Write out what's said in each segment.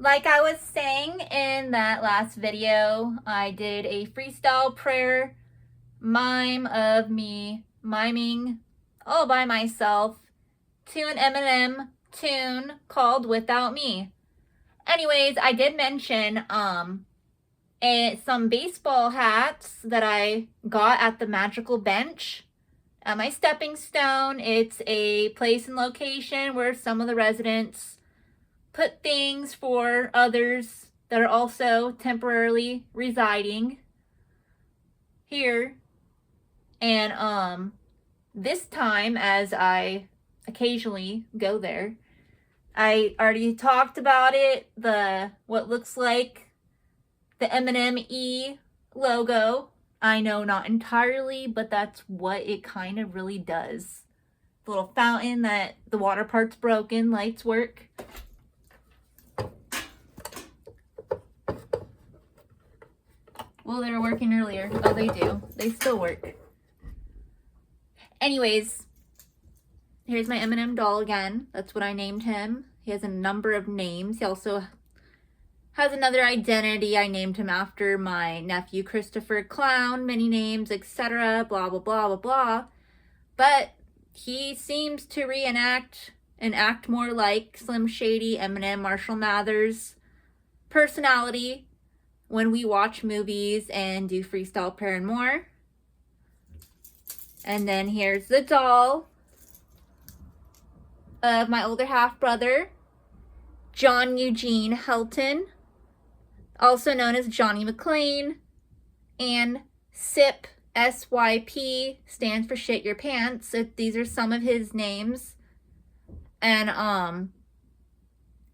Like I was saying in that last video, I did a freestyle prayer mime of me miming all by myself to an Eminem tune called Without Me. Anyways, I did mention some baseball hats that I got at the Magical Bench at my stepping stone. It's a place and location where some of the residents put things for others that are also temporarily residing here. And this time, as I occasionally go there, I already talked about it, what looks like the Eminem E logo. I know, not entirely, but that's what it kind of really does. The little fountain that the water part's broken, lights work. Well, they were working earlier. Oh, they do. They still work. Anyways, here's my Eminem doll again. That's what I named him. He has a number of names. He also has another identity. I named him after my nephew Christopher Clown, many names, etc. Blah, blah, blah, blah, blah. But he seems to reenact and act more like Slim Shady, Eminem, Marshall Mathers personality when we watch movies and do freestyle prayer and more. And then here's the doll of my older half brother, John Eugene Helton, also known as Johnny McClain, and SIP, SYP, stands for Shit Your Pants. These are some of his names. And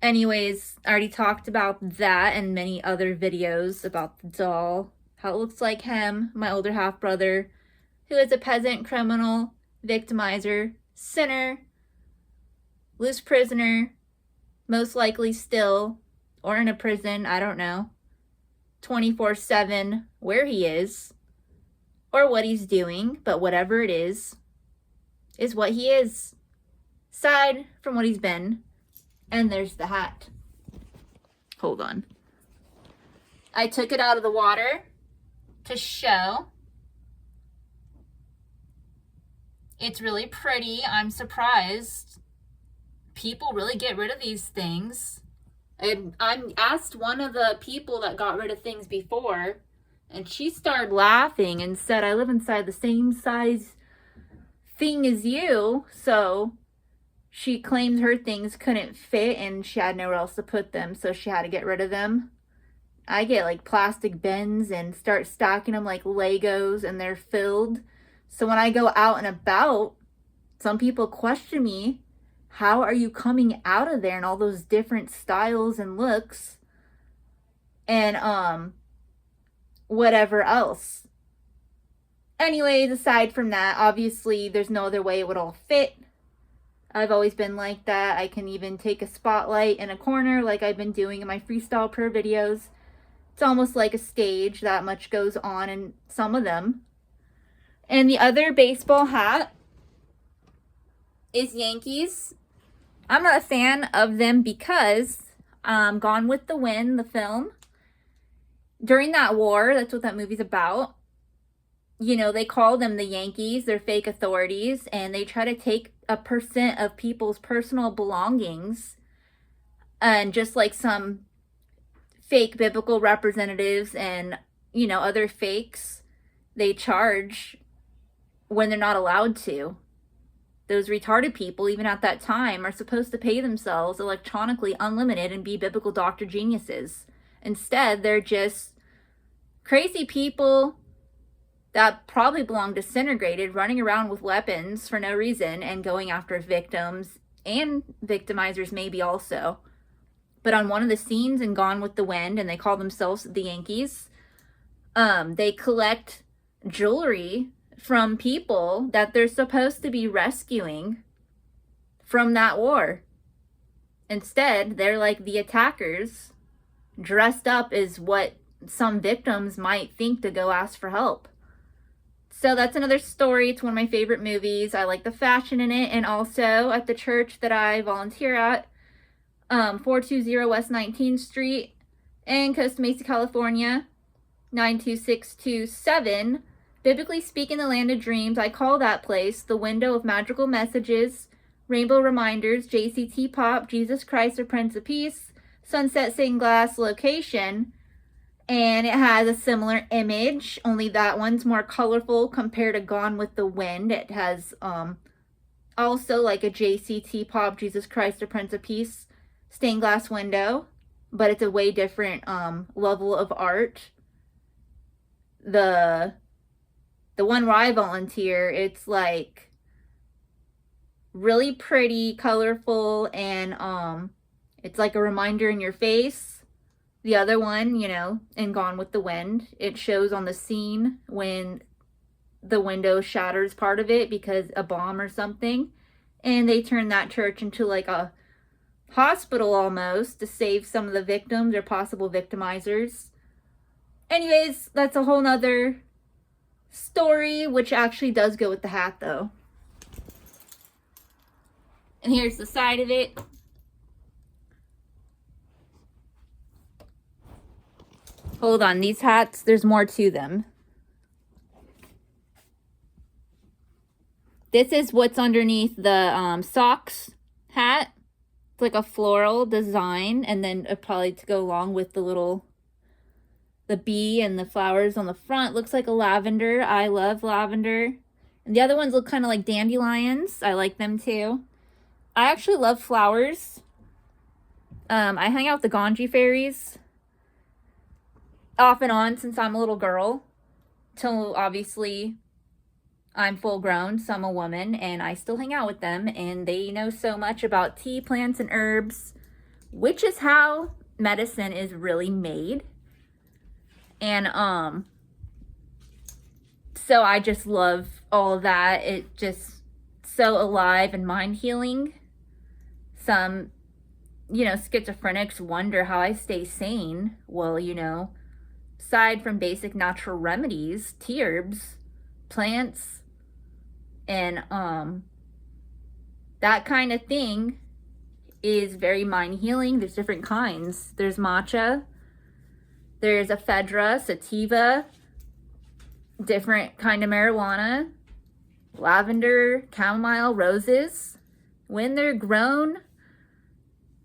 anyways, I already talked about that and many other videos about the doll, how it looks like him, my older half brother, who is a peasant, criminal, victimizer, sinner, loose prisoner, most likely still, or in a prison, I don't know, 24/7, where he is, or what he's doing, but whatever it is what he is, aside from what he's been. And there's the hat. Hold on. I took it out of the water to show. It's really pretty. I'm surprised people really get rid of these things. I asked one of the people that got rid of things before, and she started laughing and said, I live inside the same size thing as you. So she claims her things couldn't fit and she had nowhere else to put them, so she had to get rid of them. I get like plastic bins and start stacking them like Legos, and they're filled. So when I go out and about, some people question me, how are you coming out of there in all those different styles and looks and whatever else. Anyways, aside from that, obviously there's no other way it would all fit. I've always been like that. I can even take a spotlight in a corner like I've been doing in my freestyle prayer videos. It's almost like a stage, that much goes on in some of them. And the other baseball hat is Yankees. I'm not a fan of them because Gone with the Wind, the film, during that war, that's what that movie's about. You know, they call them the Yankees. They're fake authorities, and they try to take 1% of people's personal belongings, and just like some fake biblical representatives and, you know, other fakes, they charge when they're not allowed to. Those retarded people, even at that time, are supposed to pay themselves electronically unlimited and be biblical doctor geniuses. Instead, they're just crazy people that probably belong disintegrated, running around with weapons for no reason and going after victims and victimizers maybe also. But on one of the scenes in Gone with the Wind, and they call themselves the Yankees, they collect jewelry from people that they're supposed to be rescuing from that war. Instead, they're like the attackers, dressed up as what some victims might think to go ask for help. So that's another story. It's one of my favorite movies. I like the fashion in it. And also at the church that I volunteer at, 420 West 19th Street in Costa Mesa, California, 92627. Biblically speaking, the land of dreams, I call that place the window of magical messages, rainbow reminders, JCT Pop, Jesus Christ, the Prince of Peace, sunset stained glass location. And it has a similar image, only that one's more colorful compared to Gone with the Wind. It has also like a JCT Pop, Jesus Christ, the Prince of Peace stained glass window, but it's a way different level of art. The one where I volunteer, it's like really pretty, colorful, and it's like a reminder in your face. The other one, you know, in Gone with the Wind, it shows on the scene when the window shatters part of it because a bomb or something, and they turn that church into like a hospital almost to save some of the victims or possible victimizers. Anyways, that's a whole nother story, which actually does go with the hat though. And here's the side of it. Hold on, these hats, there's more to them. This is what's underneath the socks hat. It's like a floral design, and then probably to go along with the bee and the flowers on the front. Looks like a lavender. I love lavender. And the other ones look kind of like dandelions. I like them too. I actually love flowers. I hang out with the Ganji fairies off and on since I'm a little girl, till obviously I'm full grown, so I'm a woman, and I still hang out with them, and they know so much about tea, plants, and herbs, which is how medicine is really made. And so I just love all of that. It just so alive and mind healing. Some, you know, schizophrenics wonder how I stay sane. Well, you know, aside from basic natural remedies, tea herbs, plants, and that kind of thing is very mind healing. There's different kinds. There's matcha, there's ephedra, sativa, different kind of marijuana, lavender, chamomile, roses. When they're grown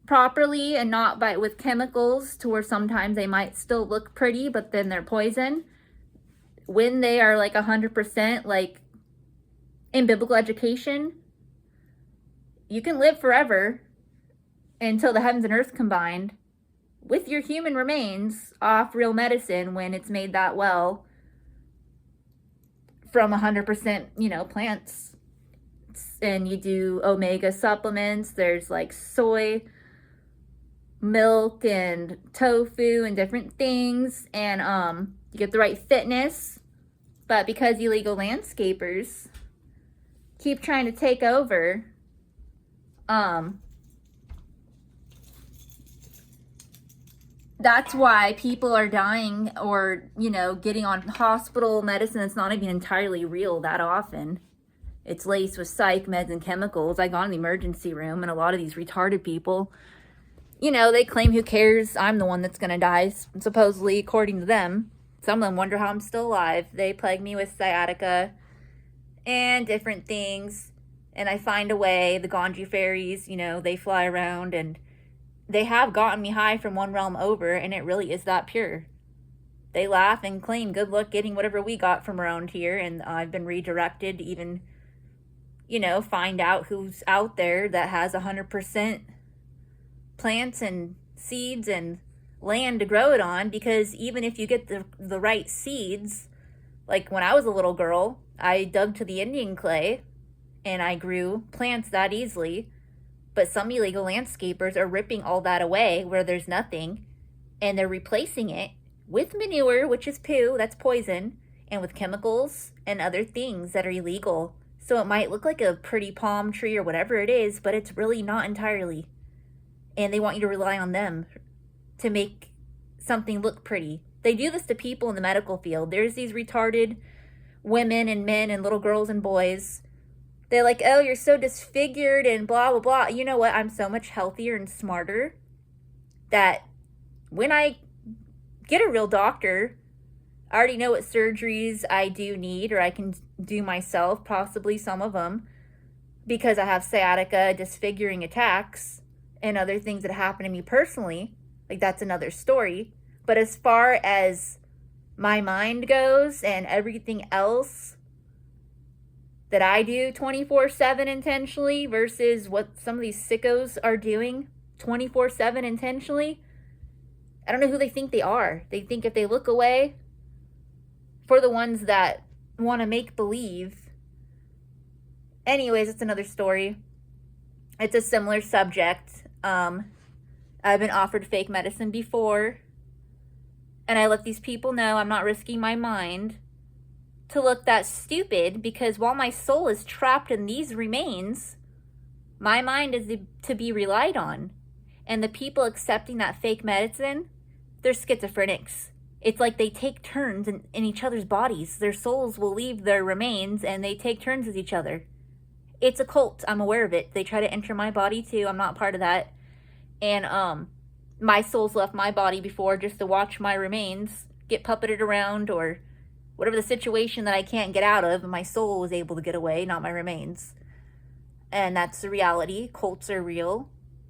properly and not with chemicals to where sometimes they might still look pretty, but then they're poison. When they are like 100% like in biblical education, you can live forever until the heavens and earth combined with your human remains off real medicine when it's made that well from 100%, you know, plants. And you do omega supplements. There's like soy milk and tofu and different things, and you get the right fitness. But because illegal landscapers keep trying to take over, that's why people are dying or, you know, getting on hospital medicine that's not even entirely real that often. It's laced with psych meds and chemicals. I got in the emergency room, and a lot of these retarded people, you know, they claim, who cares? I'm the one that's going to die, supposedly, according to them. Some of them wonder how I'm still alive. They plague me with sciatica and different things, and I find a way. The Ganji fairies, you know, they fly around, and they have gotten me high from one realm over, and it really is that pure. They laugh and claim good luck getting whatever we got from around here, and I've been redirected to even, you know, find out who's out there that has 100% plants and seeds and land to grow it on. Because even if you get the right seeds, like when I was a little girl, I dug to the Indian clay and I grew plants that easily. But some illegal landscapers are ripping all that away where there's nothing, and they're replacing it with manure, which is poo, that's poison, and with chemicals and other things that are illegal. So it might look like a pretty palm tree or whatever it is, but it's really not entirely. And they want you to rely on them to make something look pretty. They do this to people in the medical field. There's these retarded women and men and little girls and boys They're like, oh, you're so disfigured and blah, blah, blah. You know what? I'm so much healthier and smarter that when I get a real doctor, I already know what surgeries I do need, or I can do myself, possibly some of them, because I have sciatica, disfiguring attacks, and other things that happen to me personally. Like, that's another story. But as far as my mind goes and everything else that I do 24/7 intentionally versus what some of these sickos are doing 24/7 intentionally, I don't know who they think they are. They think if they look away, for the ones that want to make believe. Anyways, it's another story. It's a similar subject. I've been offered fake medicine before, and I let these people know I'm not risking my mind to look that stupid, because while my soul is trapped in these remains, my mind is to be relied on. And the people accepting that fake medicine, they're schizophrenics. It's like they take turns in each other's bodies. Their souls will leave their remains and they take turns with each other. It's a cult. I'm aware of it. They try to enter my body too. I'm not part of that. And my soul's left my body before just to watch my remains get puppeted around, or whatever the situation that I can't get out of, and my soul was able to get away, not my remains. And that's the reality. Cults are real.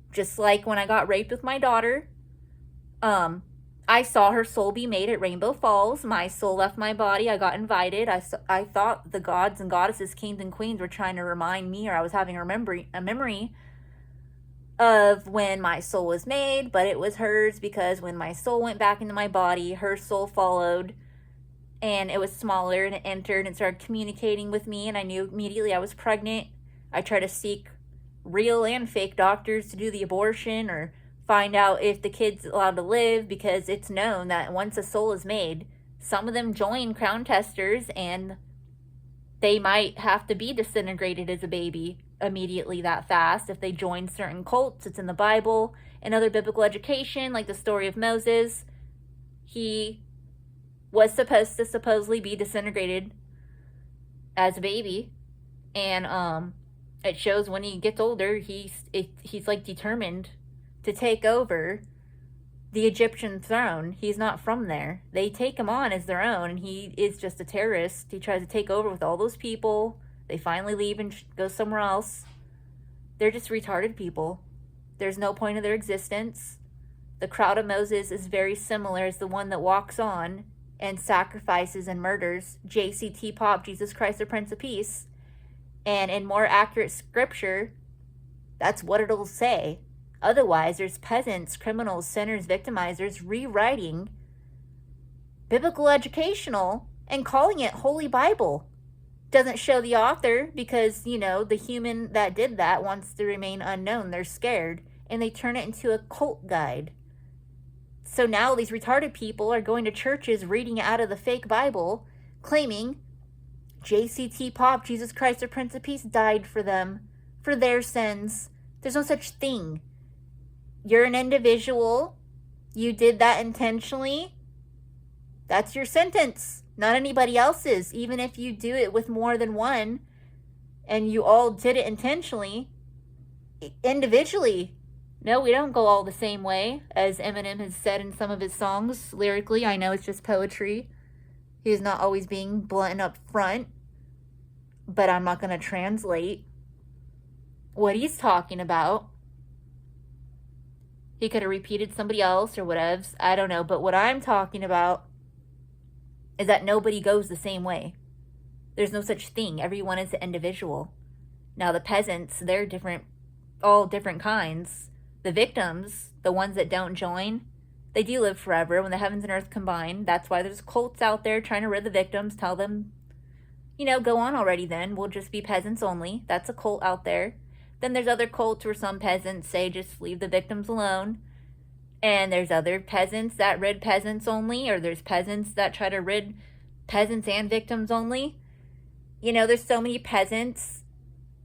Just like when I got raped with my daughter, I saw her soul be made at Rainbow Falls. My soul left my body. I got invited. I thought the gods and goddesses, kings and queens were trying to remind me, or I was having a memory of when my soul was made, but it was hers, because when my soul went back into my body, her soul followed, and it was smaller, and it entered and started communicating with me, and I knew immediately I was pregnant. I tried to seek real and fake doctors to do the abortion, or find out if the kid's allowed to live, because it's known that once a soul is made, some of them join crown testers and they might have to be disintegrated as a baby immediately that fast if they join certain cults. It's in the Bible and other biblical education, like the story of Moses. He was supposed to supposedly be disintegrated as a baby, and it shows when he gets older, he's like determined to take over the Egyptian throne. He's not from there. They take him on as their own, and he is just a terrorist. He tries to take over with all those people. They finally leave and go somewhere else. They're just retarded people. There's no point of their existence. The crowd of Moses is very similar as the one that walks on and sacrifices and murders JCT Pop, Jesus Christ, the Prince of Peace. And in more accurate scripture, that's what it'll say. Otherwise, there's peasants, criminals, sinners, victimizers rewriting biblical educational and calling it Holy Bible. Doesn't show the author, because, you know, the human that did that wants to remain unknown. They're scared, and they turn it into a cult guide. So now these retarded people are going to churches reading out of the fake Bible, claiming JCT Pop, Jesus Christ, the Prince of Peace, died for them, for their sins. There's no such thing. You're an individual. You did that intentionally. That's your sentence, not anybody else's. Even if you do it with more than one and you all did it intentionally, individually. No, we don't go all the same way, as Eminem has said in some of his songs lyrically. I know it's just poetry. He's not always being blunt and up front, but I'm not going to translate what he's talking about. He could have repeated somebody else or whatever. I don't know. But what I'm talking about is that nobody goes the same way. There's no such thing. Everyone is an individual. Now, the peasants, they're different, all different kinds. The victims, the ones that don't join, they do live forever when the heavens and earth combine. That's why there's cults out there trying to rid the victims, tell them, you know, go on already then. We'll just be peasants only. That's a cult out there. Then there's other cults where some peasants say just leave the victims alone. And there's other peasants that rid peasants only, or there's peasants that try to rid peasants and victims only. You know, there's so many peasants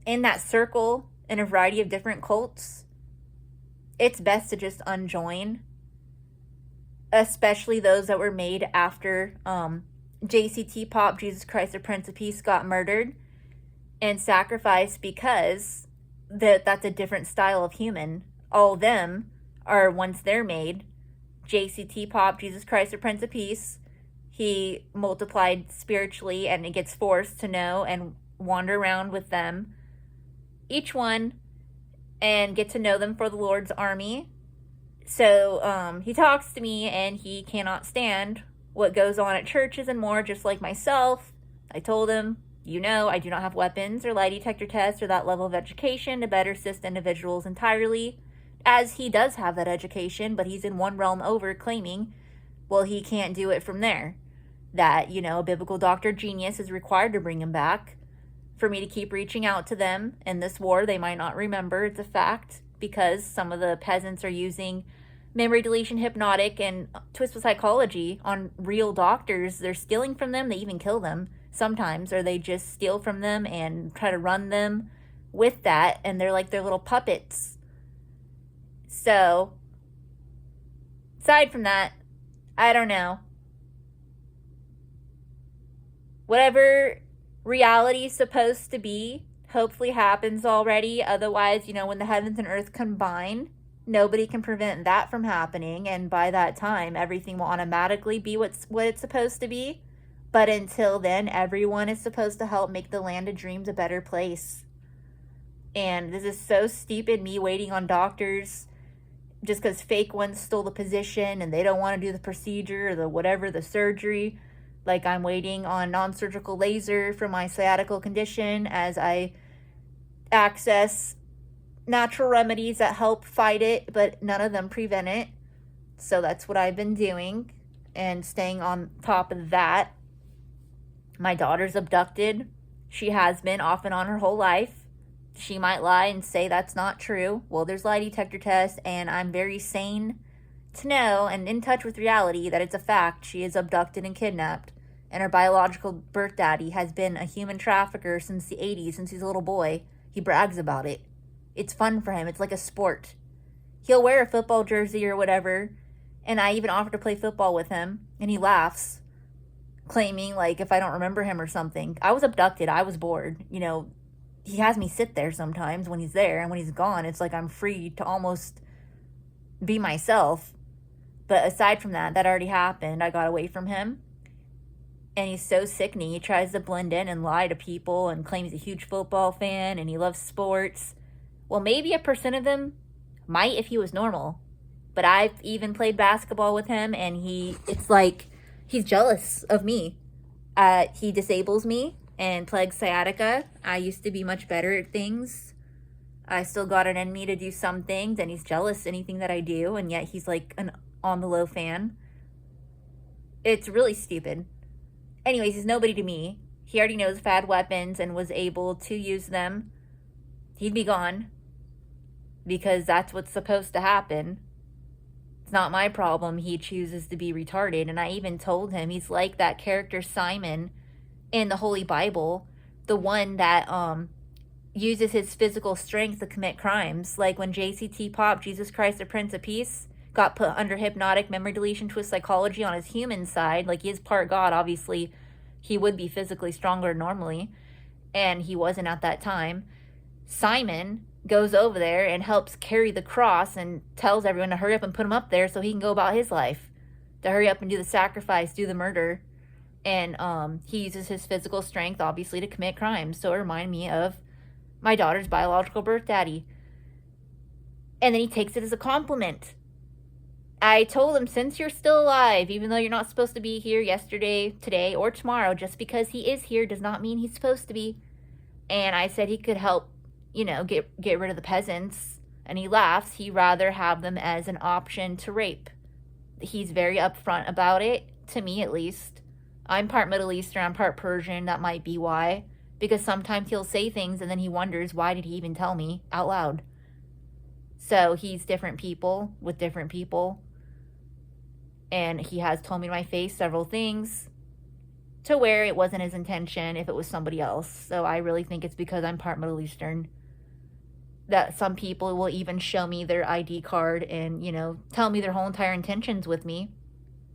in that circle in a variety of different cults. It's best to just unjoin, especially those that were made after JCT Pop, Jesus Christ, the Prince of Peace, got murdered. and sacrifice because that's a different style of human. All of them are, once they're made, JCT Pop, Jesus Christ, the Prince of Peace. He multiplied spiritually and it gets forced to know and wander around with them, each one, and get to know them for the Lord's army. So he talks to me and he cannot stand what goes on at churches and more, just like myself. I told him, I do not have weapons or lie detector tests or that level of education to better assist individuals entirely, as he does have that education, but he's in one realm over claiming, well, he can't do it from there. That, a biblical doctor genius is required to bring him back. For me to keep reaching out to them in this war, they might not remember, it's a fact, because some of the peasants are using memory deletion, hypnotic, and twisted psychology on real doctors. They're stealing from them, they even kill them sometimes, or they just steal from them and try to run them with that, and they're like their little puppets. So, aside from that, I don't know. Whatever reality is supposed to be hopefully happens already. Otherwise, when the heavens and earth combine, nobody can prevent that from happening, and by that time everything will automatically be what it's supposed to be. But until then, everyone is supposed to help make the land of dreams a better place. And this is so stupid, me waiting on doctors just because fake ones stole the position and they don't want to do the procedure or the surgery. Like, I'm waiting on non-surgical laser for my sciatica condition as I access natural remedies that help fight it, but none of them prevent it. So that's what I've been doing and staying on top of that. My daughter's abducted. She has been off and on her whole life. She might lie and say that's not true. Well, there's lie detector tests, and I'm very sane to know and in touch with reality that it's a fact. She is abducted and kidnapped, and her biological birth daddy has been a human trafficker since the 80s, since he's a little boy. He brags about it. It's fun for him. It's like a sport. He'll wear a football jersey or whatever, and I even offered to play football with him, and he laughs, claiming, like, if I don't remember him or something. I was abducted. I was bored. He has me sit there sometimes when he's there, and when he's gone, it's like I'm free to almost be myself. But aside from that already happened. I got away from him, and he's so sickening. He tries to blend in and lie to people and claims he's a huge football fan and he loves sports. Well, maybe 1% of him might if he was normal. But I've even played basketball with him, and it's like he's jealous of me. He disables me and plagues sciatica. I used to be much better at things. I still got it in me to do some things, and he's jealous anything that I do, and yet he's like an on-the-low fan. It's really stupid. Anyways, he's nobody to me. He already knows if I had weapons and was able to use them, he'd be gone. Because that's what's supposed to happen. It's not my problem he chooses to be retarded. And I even told him he's like that character Simon in the Holy Bible, the one that uses his physical strength to commit crimes. Like when JCT Pop, Jesus Christ, the Prince of Peace, got put under hypnotic memory deletion twist psychology on his human side. Like, he is part God, obviously. He would be physically stronger normally, and he wasn't at that time. Simon goes over there and helps carry the cross and tells everyone to hurry up and put him up there so he can go about his life, to hurry up and do the sacrifice, do the murder. And he uses his physical strength, obviously, to commit crimes. So it reminded me of my daughter's biological birth daddy. And then he takes it as a compliment. I told him, since you're still alive, even though you're not supposed to be here yesterday, today, or tomorrow, just because he is here does not mean he's supposed to be. And I said he could help, get rid of the peasants. And he laughs. He'd rather have them as an option to rape. He's very upfront about it, to me at least. I'm part Middle Eastern, I'm part Persian. That might be why. Because sometimes he'll say things and then he wonders, why did he even tell me out loud? So he's different people with different people. And he has told me to my face several things to where it wasn't his intention if it was somebody else. So I really think it's because I'm part Middle Eastern that some people will even show me their ID card and, tell me their whole entire intentions with me.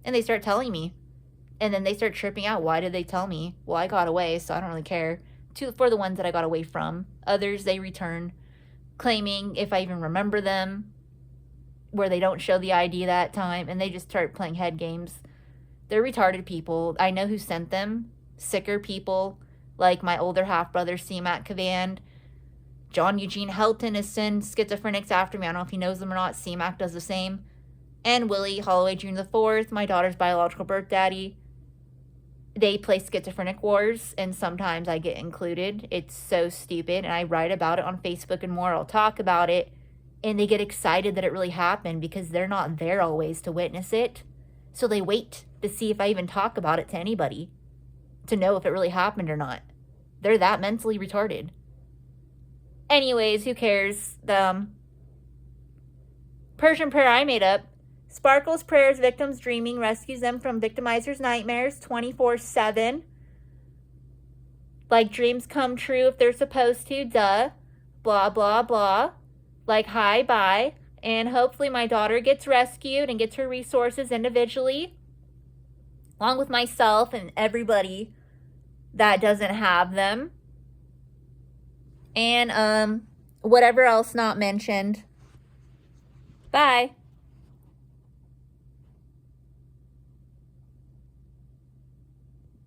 And they start telling me. And then they start tripping out. Why did they tell me? Well, I got away, so I don't really care. for the ones that I got away from. Others they return, claiming if I even remember them, where they don't show the ID that time, and they just start playing head games. They're retarded people. I know who sent them. Sicker people, like my older half-brother, C-Mac Cavand. John Eugene Helton has sent schizophrenics after me. I don't know if he knows them or not. C-Mac does the same. And Willie Holloway Jr. IV, my daughter's biological birth daddy. They play schizophrenic wars, and sometimes I get included. It's so stupid, and I write about it on Facebook and more. I'll talk about it, and they get excited that it really happened because they're not there always to witness it. So they wait to see if I even talk about it to anybody to know if it really happened or not. They're that mentally retarded. Anyways, who cares? The Persian prayer I made up. Sparkles prayers victims dreaming, rescues them from victimizers' nightmares 24/7. Like dreams come true if they're supposed to, duh. Blah, blah, blah. Like hi, bye. And hopefully my daughter gets rescued and gets her resources individually, along with myself and everybody that doesn't have them. And whatever else not mentioned. Bye.